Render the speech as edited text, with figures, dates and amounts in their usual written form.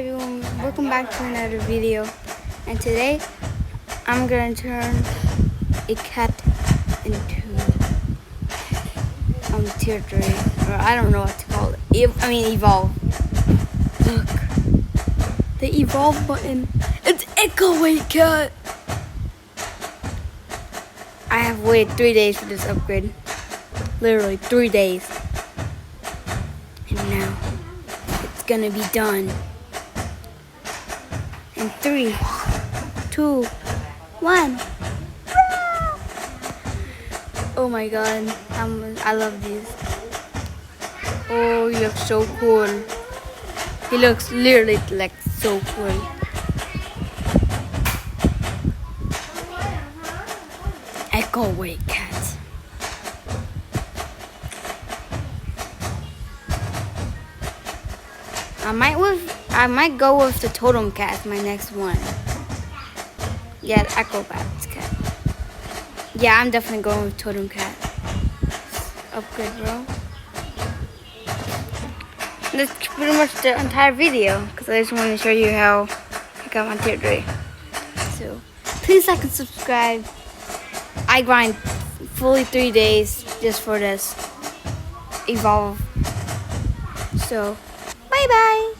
everyone, welcome back to another video. And today I'm gonna turn a cat into tier 3, or I don't know what to call it. Evolve. Look, the evolve button. It's Echo Wait Cat. I have waited 3 days for this upgrade. Literally 3 days. And now it's gonna be done. In 3, 2, 1. Oh my god, I love these. Oh, he looks so cool. He looks literally like so cool. Echo Wait Cat. I might go with the Totem Cat as my next one. Yeah, the Echo Cat. Yeah, I'm definitely going with Totem Cat. Upgrade, bro. That's pretty much the entire video, because I just want to show you how I got my tier 3. So, please like and subscribe. I grind fully 3 days just for this evolve. So, bye bye.